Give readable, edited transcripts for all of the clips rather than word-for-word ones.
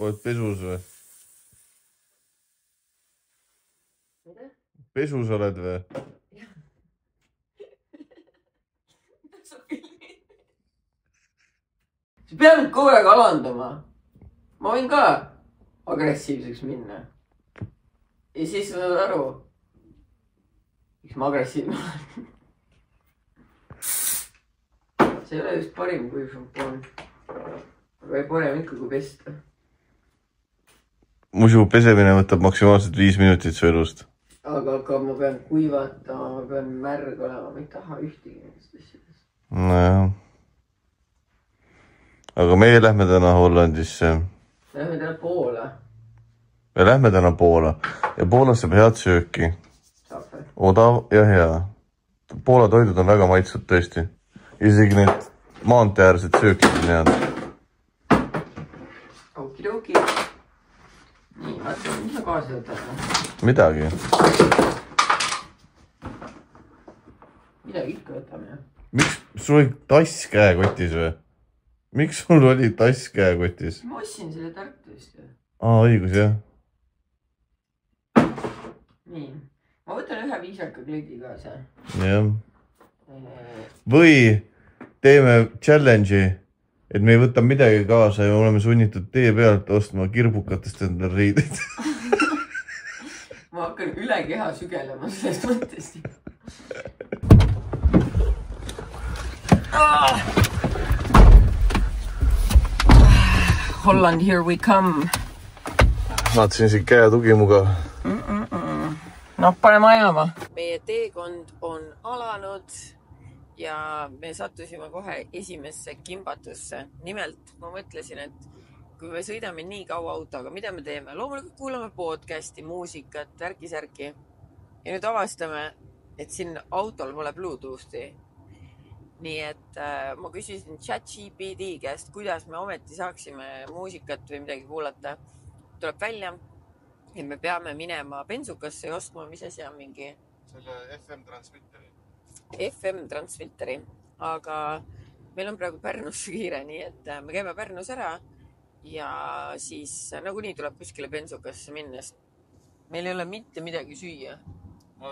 oled pesus või? Pesus oled või? sa pead kogu aeg alandama. Ma võin ka agressiivseks minna. Ja siis sa saad aru, miks ma agressiivne olen. See ei ole just parim kui šampoon. Aga ei parem ikka kui pesta. Muidu pesemine võtab maksimaalselt 5 minutit su elust. Aga ma pean kuivatama, ma pean märg olema, ma ei taha ühtegi nendest asjadest. Nojah. Aga meie lähme täna Hollandisse. Lähme täna Poola. Me lähme täna Poola. Ja Poolas saab head sööki. Saab või? Odav ja hea. Poola toidud on väga maitsud tõesti. Isegi need maanteäärsed söökid on head. Okidoki. Nii, vaata, mis me kaasa võtame? Midagi. Midagi ikka võtame, jah. Miks sul oli tass käekotis või? Miks sul oli tass käekotis? Ma ostsin selle Tartust. Õigus, jah. Nii. Ma võtan ühe viisaka kleidi kaasa. Jah. Või teeme challenge'i, et me ei võta midagi kaasa ja oleme sunnitud tee pealt ostma kirbukatest endale riideid. Ma hakkan üle keha sügelema sellest mõttest. Holland, here we come. Vaatasin siin käe tugimuga. No, paneme ajama. Meie teekond on alanud ja me sattusime kohe esimesse kimbatusse. Nimelt, ma mõtlesin, et kui me sõidame nii kaua autoga, mida me teeme? Loomulikult kuulame podcasti, muusikat, värki-särki. Ja nüüd avastame, et siin autol pole Bluetoothi. Nii et ma küsisin ChatGPT käest, kuidas me ometi saaksime muusikat või midagi kuulata. Tuleb välja, et me peame minema bensukasse ja ostma, mis asja mingi... Selle FM-transmitteri. FM-transmitteri. Aga meil on praegu Pärnusse kiire, nii et me käime Pärnus ära ja siis nagunii tuleb kuskile bensukasse minnes. Meil ei ole mitte midagi süüa. No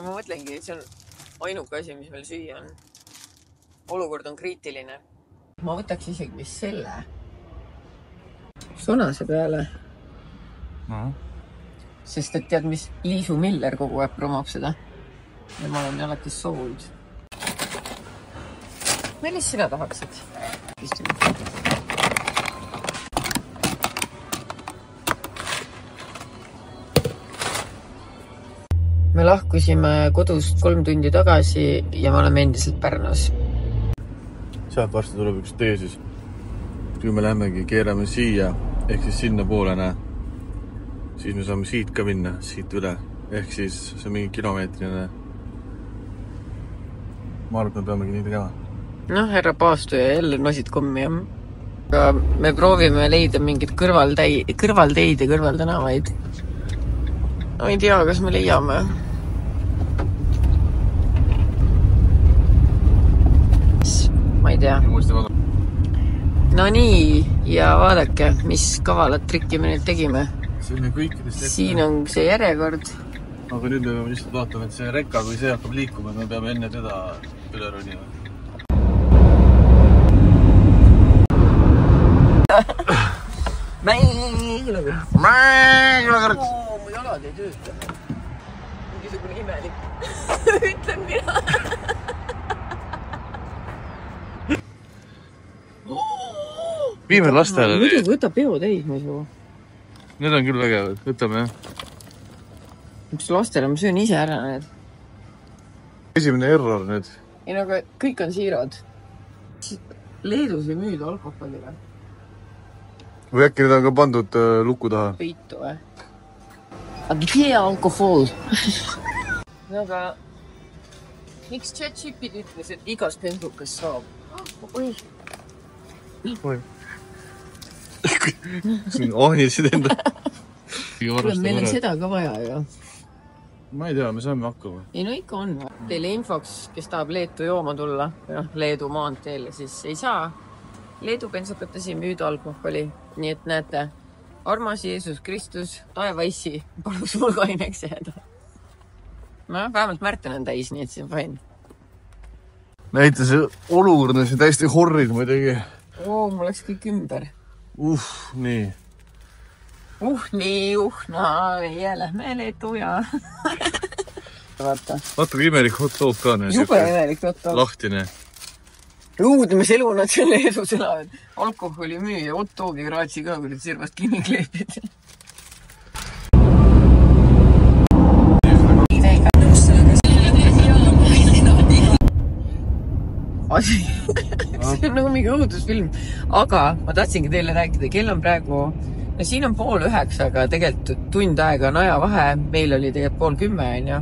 ma mõtlengi, see on ainuke asi, mis meil süüa on. Olukord on kriitiline. Ma võtaks isegi vist selle sonase peale. No. Sest et tead, mis Liisu Miller kogu aeg promob seda. Ja ma olen alati sold. Millist sina tahaksid? Me lahkusime kodust 3 tundi tagasi ja me oleme endiselt Pärnus. Sealt varsti tuleb üks tee siis. Kui me lähemegi, keerame siia, ehk siis sinna poole näe. Siis me saame siit ka minna, siit üle. Ehk siis see on mingi kilomeetrine. Ma arvan, et me peamegi nii tegema. Noh, härra Paastuja jälle nosid kommi, jah. Aga me proovime leida mingid kõrvalteid ja kõrvaltänavaid. No ei tea, kas me leiame. Ma ei tea. No nii, ja vaadake, mis kavalat trikki me nüüd tegime. Siin on see järjekord. Aga nüüd me peame lihtsalt vaatama, et see rekka, kui see hakkab liikuma, me peame enne teda üle ronima. Mängilakõrts. Mu jalad ei tööta. Mingisugune imelik. Ütlen mina. Viime lastele. Muidu võta peo täis, muidu. Need on küll vägevad. Võtame, jah. Mis lastele, ma söön ise ära need. Esimene error nüüd. Ei, aga kõik on siirad. Leedus ei müüda alkoholile. Või äkki need on ka pandud luku taha? Peitu, või? Aga tea alkohol. Aga miks ChatGPT ütles, et igas bensukas saab? Oi. Oi. Siin ahnisid enda. Meil on seda ka vaja, ju. Ma ei tea, me saame hakkama. Ei, no ikka on. Teile infoks, kes tahab Leetu jooma tulla, Leedu maanteele, siis ei saa. Leedu bensukates ei müüda alkoholi. Nii et näete, armas Jeesus Kristus, taevaissi, palus mul kaineks jääda. No, vähemalt Märten on täis, nii et see on fine. Näite see olukord on siin täiesti horrid muidugi. Mul läks kõik ümber. Nii. Meie lähme Leedu ja... Vaata, kui imelik hot dog ka. Jube imelik hot dog. Lahtine. Õudme elu nad seal Leedus elavad. Alkoholi müüa, hot dogi kraatsi ka, kui nad sirvast kinni kleepid. See on nagu mingi õudusfilm. Aga ma tahtsingi teile rääkida, kell on praegu... No siin on 8:30, aga tegelikult tund aega on ajavahe. Meil oli tegelikult 9:30, on ju.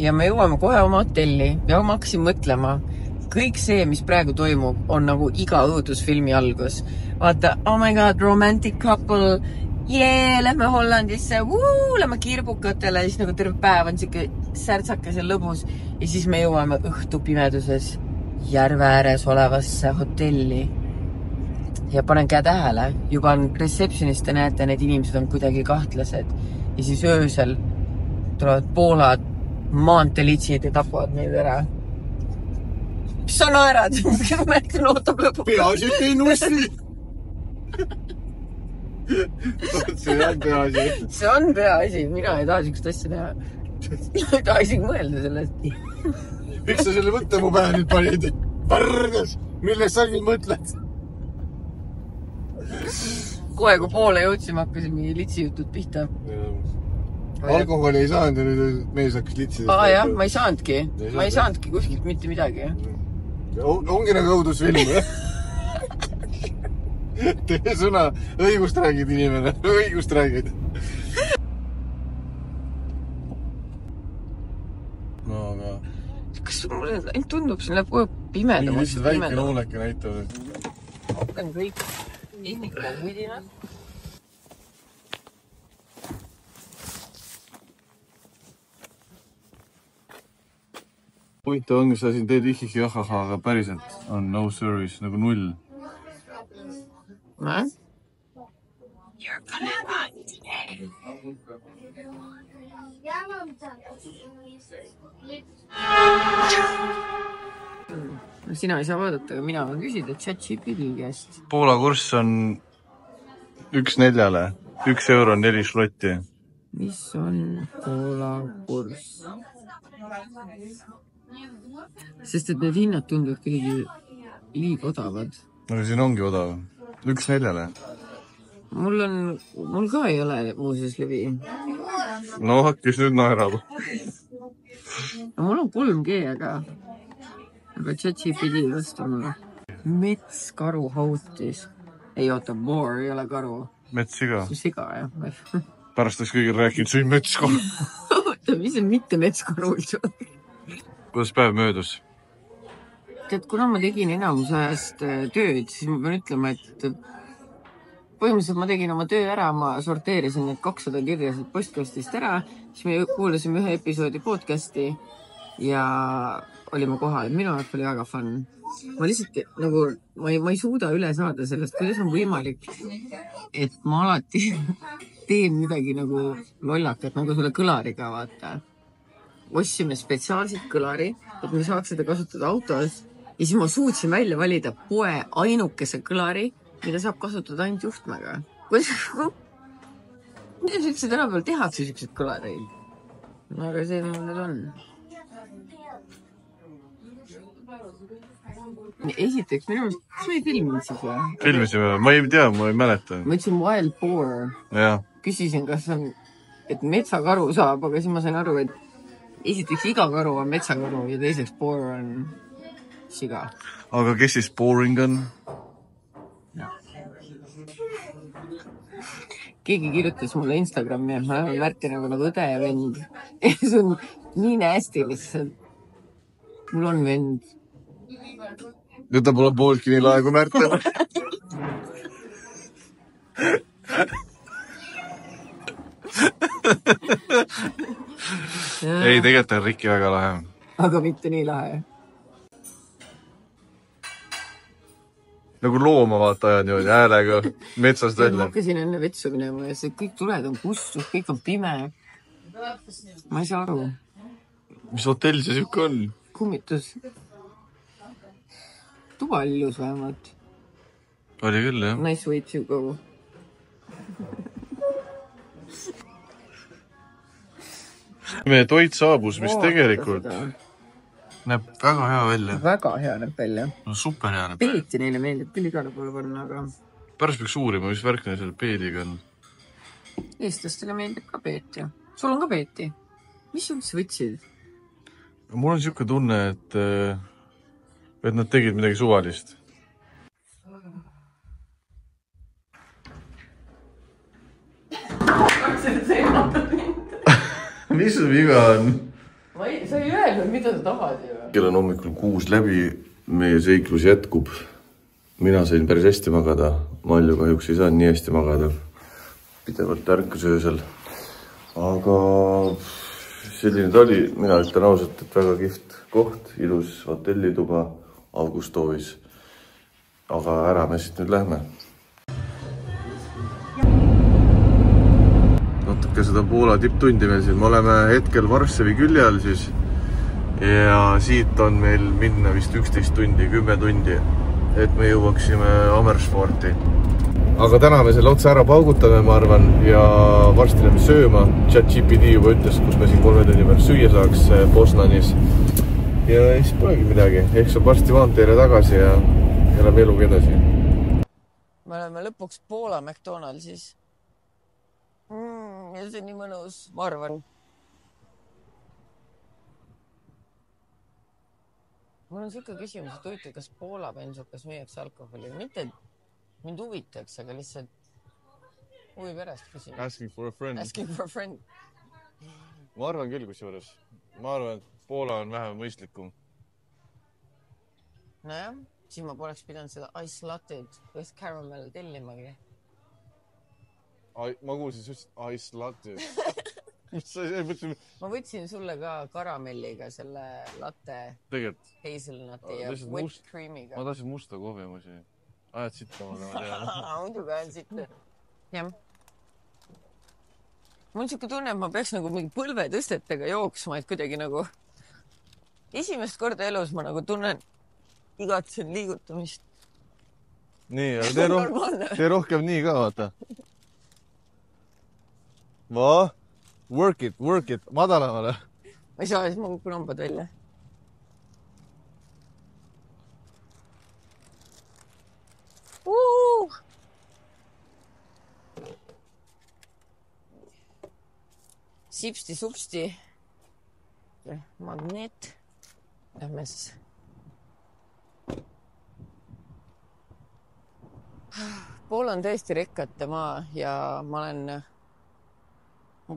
Ja me jõuame kohe oma hotelli ja ma hakkasin mõtlema, kõik see, mis praegu toimub, on nagu iga õudusfilmi algus. Vaata, oh my god, romantic couple, lähme Hollandisse, lähme kirbukatele, siis nagu terve päev on siuke särtsakas ja lõbus. Ja siis me jõuame õhtu pimeduses järve ääres olevasse hotelli. Ja panen käe tähele, juba on receptionist ja näete, need inimesed on kuidagi kahtlased. Ja siis öösel tulevad Poolad maantelitsid ja tapuvad neid ära. Mis sa naerad? Märkin ootab lõpu. Peaasi, et ei nussi! See on peaasi. See on peaasi. Mina ei taha siukest asja teha. Ei taha isegi mõelda sellest. Miks sa selle mõtte mu pähe nüüd panid? Pargas! Millest sa nüüd mõtled? Kohe, kui poole jõudsime, hakkasin mingi litsi jutud pihta. Alkoholi ei saanud ja nüüd mees hakkas litsidest. Jah, ma ei saanudki. Ma ei saanudki kuskilt mitte midagi. Ongi nagu õudusfilm, jah? Teie sõna, õigust räägid inimene, õigust räägid. No, aga... Kas mulle ainult tundub, siin läheb kohe pimedamaks? Mingi lihtsalt väike nooleke näitavad. Hakkan kõik inimene hüdina. Huvitav ongi, sa siin teed ihiki jahaha, aga päriselt on no service, nagu 0. You're gonna run today. Sina ei saa vaadata, aga mina võin küsida ChatGPT käest. Poola kurss on 1:4. 1 euro 4 slotti. Mis on Poola kurss? Sest et need hinnad tunduvad kuidagi liiga odavad. Aga siin ongi odav. 1:4. Mul ka ei ole muuseas levi. No hakkis nüüd naerab. Mul on 3G, aga ChatGPT vastu mulle. Metskaru hautis. Ei oota, boar ei ole karu. Metssiga. Siga, jah. Pärast oleks kõigil rääkinud, sõin metskaru. Oota, mis on mitte metskaru? Kuidas päev möödus? Tead, kuna ma tegin enamus ajast tööd, siis ma pean ütlema, et põhimõtteliselt ma tegin oma töö ära, ma sorteerisin need 200 kirjasid postkastist ära, siis me kuulasime ühe episoodi podcasti ja olime kohal. Minu jaoks oli väga fun. Ma lihtsalt nagu, ma ei suuda üle saada sellest, kuidas on võimalik, et ma alati teen midagi nagu lollakat, nagu selle kõlariga, vaata. Ostsime spetsiaalselt kõlari, et me saaks seda kasutada autos ja siis ma suutsin välja valida poe ainukese kõlari, mida saab kasutada ainult juhtmega. Kuidas üldse tänapäeval tehakse sellised kõlareid? No aga see mul nüüd on. Esiteks, minu meelest, kas me ei filminud siis või? Filmisime, ma ei tea, ma ei mäleta. Ma ütlesin wild boar. Küsisin, kas on, et metsakaru saab, aga siis ma sain aru, et esiteks iga karu on metsakaru ja teiseks boar on siga. Aga kes siis boring on? Keegi kirjutas mulle Instagrami, et ma olen Märtinaga nagu õde ja vend. See on nii nästi lihtsalt. Mul on vend. Nüüd ta pole pooltki nii lae kui Märten. Ei, tegelikult on Rikki väga lahe. Aga mitte nii lahe. nagu looma vaata ajad niimoodi häälega metsast Ma välja. hakkasin enne vetsu minema ja see kõik tuled on kustus, kõik on pime. Ma ei saa aru. Mis hotell see siuke on? Kummitus. Tuba oli ilus vähemalt. Oli küll, jah. Nice way to go. Meie toit saabus, mis tegelikult näeb väga hea välja. Väga hea näeb välja. No super hea näeb. Peeti neile meeldib küll igale poole panna, aga Pärast peaks uurima, mis värk neil selle peediga on. eestlastele meeldib ka peeti. Sul on ka peeti. Mis sa üldse võtsid? Mul on siuke tunne, et nad tegid midagi suvalist. Mis su viga on? Sa ei öelnud, mida sa tahad ju. Kell on hommikul 6 läbi, meie seiklus jätkub. Mina sain päris hästi magada. Malju kahjuks ei saanud nii hästi magada. Pidevalt ärkas öösel. Aga selline ta oli. Mina ütlen ausalt, et väga kihvt koht. Ilus hotellituba Augustovis. Aga ära me siit nüüd lähme. Natuke seda Poola tipptundi meil siin. Me oleme hetkel Varssavi külje all siis. Ja siit on meil minna vist 11 tundi, 10 tundi, et me jõuaksime Amersfoorti. Aga täna me selle otsa ära paugutame, ma arvan, ja varsti lähme sööma. ChatGPT juba ütles, kus me siin 3 tunni peal süüa saaks Poznanis. Ja siis polegi midagi. Ehk saab varsti maanteele tagasi ja lähme eluga edasi. Me oleme lõpuks Poola McDonaldsis. Ja see on nii mõnus, ma arvan. Mul on siuke küsimus, et huvitav, kas Poola bensukas müüakse alkoholi? Mitte mind huvitaks, aga lihtsalt huvi pärast küsin. Asking for a friend. Asking for a friend. Ma arvan küll kusjuures. Ma arvan, et Poola on vähem mõistlikum. Nojah, siis ma poleks pidanud seda ice latte'd with caramel tellimagi. Ma kuulsin, sa ütlesid ice latte. Ma võtsin sulle ka karamelliga selle latte hazelnuti ja whipped creamiga. Ma tahtsin musta kohvimusi. Ajad sitta mulle, ma tean. Muidugi ajan sitta. Jah. Mul on siuke tunne, et ma peaks nagu mingi põlvetõstetega jooksma, et kuidagi nagu esimest korda elus ma nagu tunnen igatsen liigutamist. Nii, aga tee rohkem nii ka, vaata. Work it, madalamale. Ma ei saa, siis ma kukun hambad välja. Sipsti-supsti. Magnet. Lähme siis. Poola on tõesti rekkate maa ja ma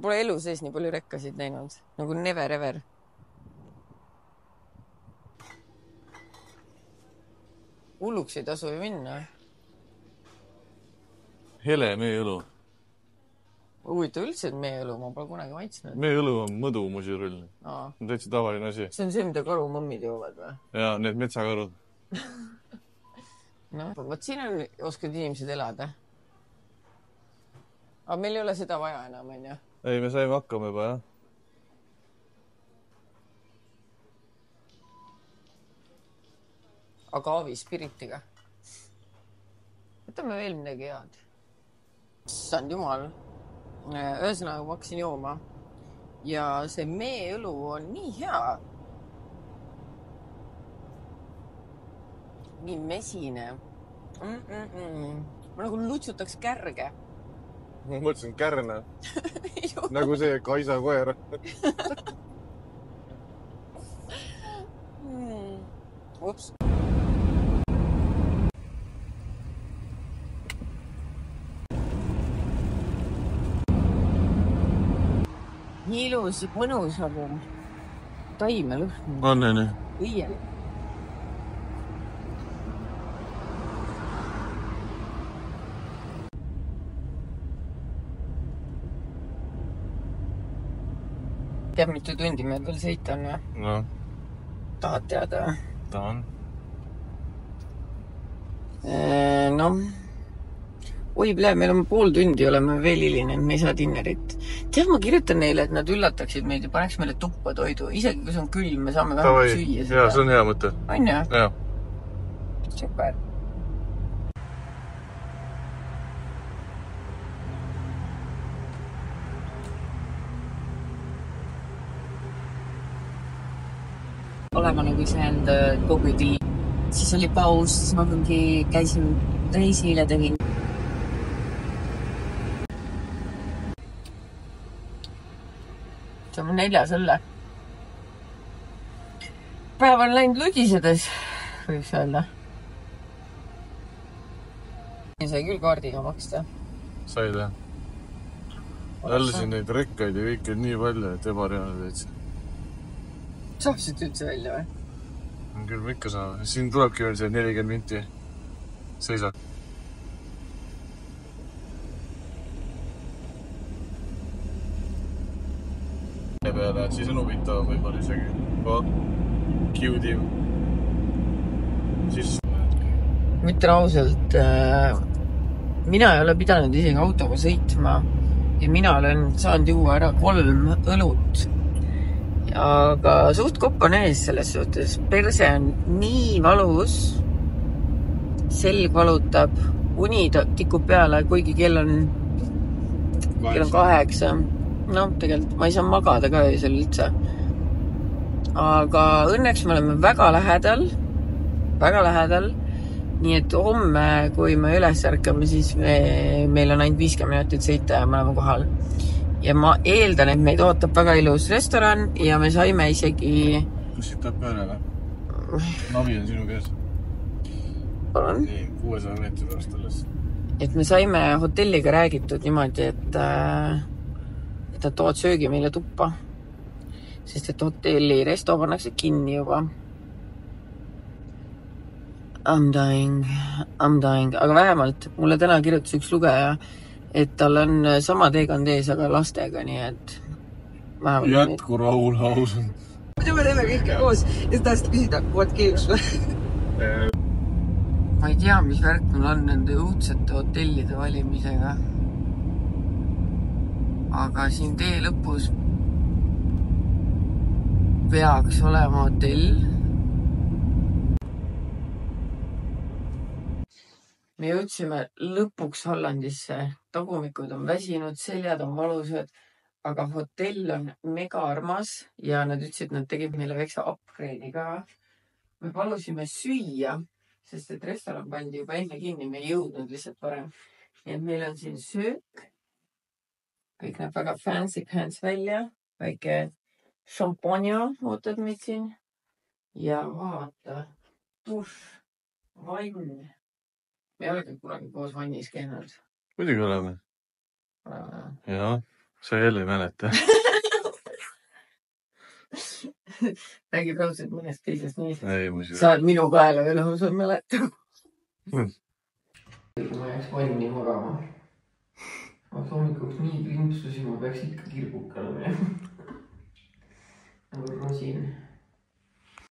pole elu sees nii palju rekkasid näinud. Nagu never ever. Hulluks ei tasu ju minna. Hele meeõlu. Huvitav üldse, et meeõlu ma pole kunagi maitsnud. Meeõlu on mõdu musirõll. Täitsa tavaline asi. See on see, mida karumõmmid joovad või? Jaa, need metsakarud. No, võt siin oskad inimesed elada. Aga meil ei ole seda vaja enam, on ju? Ei, me saime hakkama juba, jah. Agaavi spiritiga. Võtame veel midagi head. Sand jumal. Ühesõnaga ma hakkasin jooma. Ja see meeõlu on nii hea. Nii mesine. Ma nagu lutsutaks kärge. Ma mõtlesin kärne. Nagu see Kaisa koer. Ups. Nii ilus, mõnus nagu taime lõhn. On, nii. Õie. Teab, mitu tundi meil veel sõita on või? No. Tahad teada? Tahan. Noh, oi plee, meil on pool tundi, oleme veel hilinenud, me ei saa dinnerit. Tead, ma kirjutan neile, et nad üllataksid meid ja paneks meile tuppa toidu. Isegi kui see on külm, me saame vähemalt süüa seda. Jaa, see on hea mõte. On ju? Jaa. Super. Olema nagu iseenda kogu aeg. Siis oli paus, siis ma mingi käisin reisil ja tegin. See on 4 õlle. Päev on läinud ludisedes, võiks öelda. Sai küll kaardiga maksta. Said, jah? Jälle siin neid rekkaid ja kõike nii palju, et ebareaalne täitsa. Saab siit üldse välja või? Küll ma ikka saa. Siin tulebki veel see 40 minti. Seisa. Peale, siis on huvitavam võib-olla isegi. Cutie. Siis... Ma ütlen ausalt, mina ei ole pidanud isegi autoga sõitma ja mina olen saanud juua ära 3 õlut. Aga suht kopp on ees selles suhtes. Perse on nii valus, selg valutab, uni tikub peale, kuigi kell on 8. No, tegelikult ma ei saa magada ka öösel üldse. Aga õnneks me oleme väga lähedal. Nii et homme, kui me üles ärkame, siis meil on ainult 50 minutit sõita ja me oleme kohal. Ja ma eeldan, et meid ootab väga ilus restoran ja me saime isegi... Kus siit tahab pöörele? Navi on sinu käes. Palun? Nii, 600 meetri pärast alles. Et me saime hotelliga räägitud niimoodi, et nad toovad söögi meile tuppa. Sest et hotelli resto pannakse kinni juba. I'm dying. Aga vähemalt mulle täna kirjutas üks lugeja, et tal on sama teekond ees, aga lastega, nii et... Jätku rahul lausun. Muidu me teeme kõike koos ja tahtsid küsida, what gives? Ma ei tea, mis värk mul on nende õudsete hotellide valimisega. Aga siin tee lõpus peaks olema hotell. Me jõudsime lõpuks Hollandisse. Tagumikud on väsinud, seljad on valusad, aga hotell on mega armas ja nad ütlesid, et nad tegid meile väikse upgrade'i ka. Me palusime süüa, sest et restoran pandi juba enne kinni, me ei jõudnud lihtsalt varem. Nii et meil on siin söök. Kõik näeb väga fancy pants välja. Väike šamponja ootad meid siin. Ja vaata, duš, vann. Me ei ole kunagi koos vannis käinud. Muidugi oleme. Jaa, sa jälle ei mäleta. Räägi raudselt mõnest teisest nii. Ei, muidugi. Saad minu kaela veel õhus on mäleta. Ma jääks vanni magama. Ma hommikuks nii krimpsusin, ma peaks ikka kirgukal. Nagu rosin.